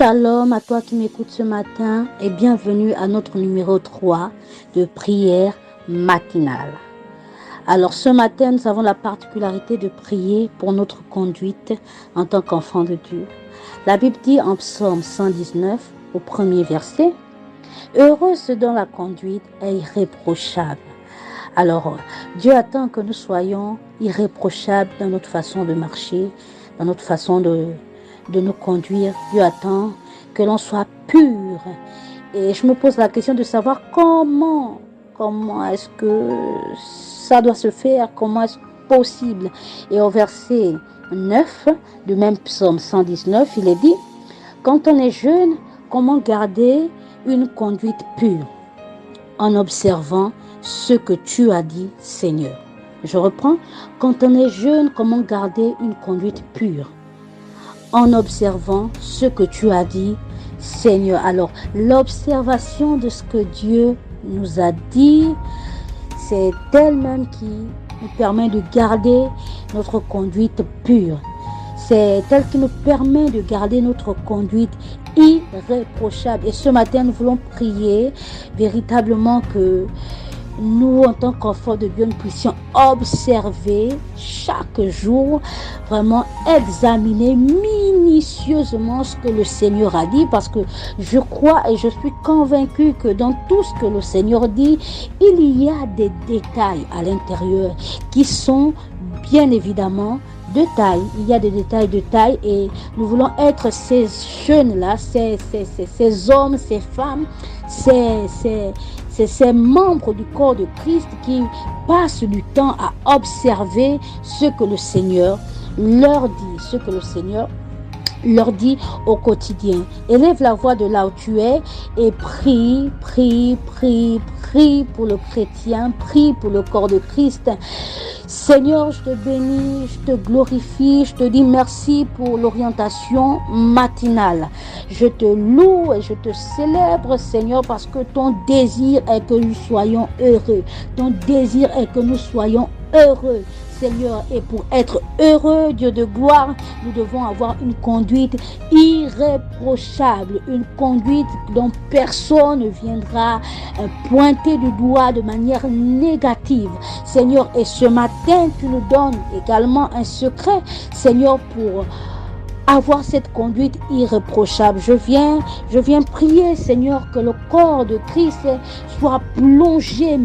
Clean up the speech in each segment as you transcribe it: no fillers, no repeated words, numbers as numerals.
Shalom à toi qui m'écoutes ce matin et bienvenue à notre numéro 3 de prière matinale. Alors ce matin, nous avons la particularité de prier pour notre conduite en tant qu'enfant de Dieu. La Bible dit en Psaume 119 au premier verset, « Heureux ceux dont la conduite est irréprochable ». Alors Dieu attend que nous soyons irréprochables dans notre façon de marcher, dans notre façon de nous conduire. Dieu attend que l'on soit pur. Et je me pose la question de savoir comment est-ce que ça doit se faire, comment est-ce possible. Et au verset 9 du même psaume 119, il est dit, quand on est jeune, comment garder une conduite pure en observant ce que tu as dit, Seigneur. Je reprends, quand on est jeune, comment garder une conduite pure en observant ce que tu as dit, Seigneur. Alors, l'observation de ce que Dieu nous a dit, c'est elle-même qui nous permet de garder notre conduite pure. C'est elle qui nous permet de garder notre conduite irréprochable. Et ce matin, nous voulons prier véritablement que nous, en tant qu'enfants de Dieu, nous puissions observer chaque jour, vraiment examiner minutieusement ce que le Seigneur a dit, parce que je crois et je suis convaincue que dans tout ce que le Seigneur dit, il y a des détails à l'intérieur qui sont bien évidemment de taille. Il y a des détails de taille et nous voulons être ces jeunes-là, ces hommes, ces femmes, ces membres du corps de Christ qui passent du temps à observer ce que le Seigneur leur dit, ce que le Seigneur leur dit au quotidien. Élève la voix de là où tu es et prie pour le chrétien, prie pour le corps de Christ. Seigneur, je te bénis, je te glorifie, je te dis merci pour l'orientation matinale. Je te loue et je te célèbre, Seigneur, parce que ton désir est que nous soyons heureux. Ton désir est que nous soyons heureux. Seigneur, et pour être heureux, Dieu de gloire, nous devons avoir une conduite irréprochable, une conduite dont personne ne viendra pointer du doigt de manière négative. Seigneur, et ce matin, tu nous donnes également un secret, Seigneur, pour avoir cette conduite irréprochable. Je viens prier, Seigneur, que le corps de Christ soit plongé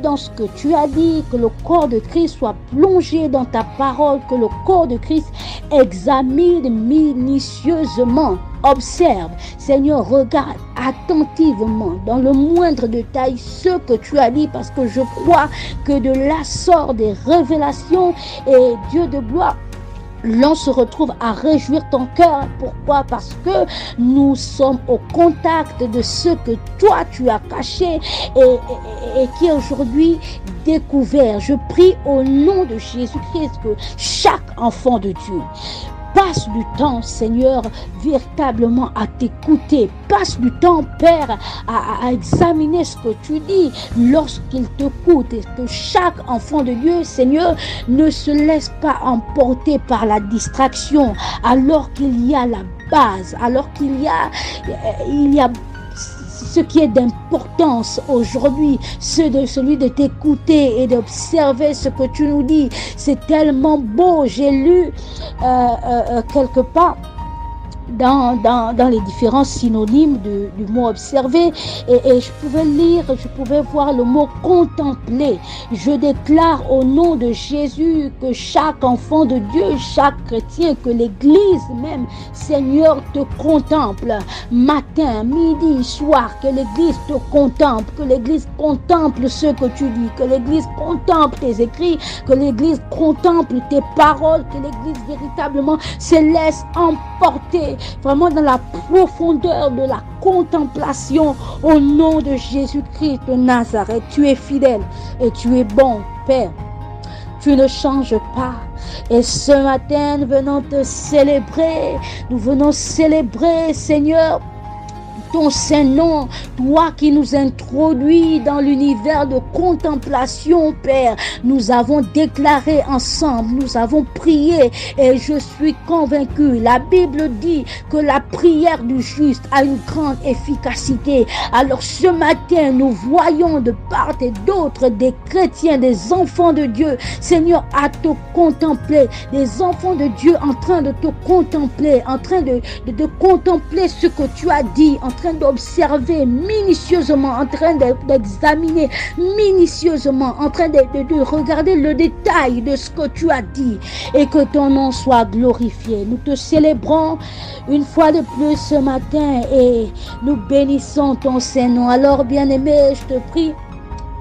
dans ce que tu as dit, que le corps de Christ soit plongé dans ta parole, que le corps de Christ examine minutieusement, observe. Seigneur, regarde attentivement, dans le moindre détail, ce que tu as dit, parce que je crois que de là sort des révélations et Dieu de gloire, l'on se retrouve à réjouir ton cœur. Pourquoi? Parce que nous sommes au contact de ce que toi tu as caché et qui est aujourd'hui découvert. Je prie au nom de Jésus-Christ que chaque enfant de Dieu passe du temps, Seigneur, véritablement à t'écouter. Passe du temps, Père, à examiner ce que tu dis lorsqu'il t'écoute. Et que chaque enfant de Dieu, Seigneur, ne se laisse pas emporter par la distraction, alors qu'il y a la base, alors qu'il y a ce qui est d'importance aujourd'hui, celui de t'écouter et d'observer ce que tu nous dis. C'est tellement beau. J'ai lu quelque part dans les différents synonymes du mot observer et je pouvais lire, je pouvais voir le mot contempler. Je déclare au nom de Jésus que chaque enfant de Dieu, chaque chrétien, que l'Église même, Seigneur, te contemple matin, midi, soir, que l'Église te contemple, que l'Église contemple ce que tu dis, que l'Église contemple tes écrits, que l'Église contemple tes paroles, que l'Église véritablement se laisse emporter vraiment dans la profondeur de la contemplation au nom de Jésus-Christ de Nazareth. Tu es fidèle et tu es bon, Père. Tu ne changes pas. Et ce matin, nous venons te célébrer. Nous venons célébrer, Seigneur, ton Saint-Nom, toi qui nous introduis dans l'univers de contemplation, Père. Nous avons déclaré ensemble, nous avons prié et je suis convaincu. La Bible dit que la prière du juste a une grande efficacité. Alors ce matin, nous voyons de part et d'autre des chrétiens, des enfants de Dieu, Seigneur, à te contempler, des enfants de Dieu en train de te contempler, en train de contempler ce que tu as dit, en train d'observer minutieusement, en train d'examiner minutieusement, en train de regarder le détail de ce que tu as dit, et que ton nom soit glorifié. Nous te célébrons une fois de plus ce matin et nous bénissons ton Saint-Nom. Alors, bien-aimé, je te prie,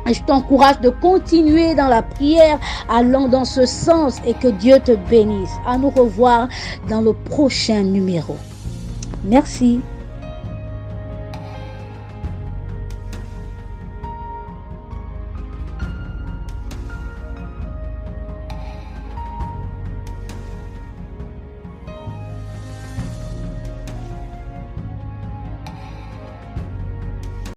je t'encourage de continuer dans la prière, allant dans ce sens, et que Dieu te bénisse. À nous revoir dans le prochain numéro. Merci.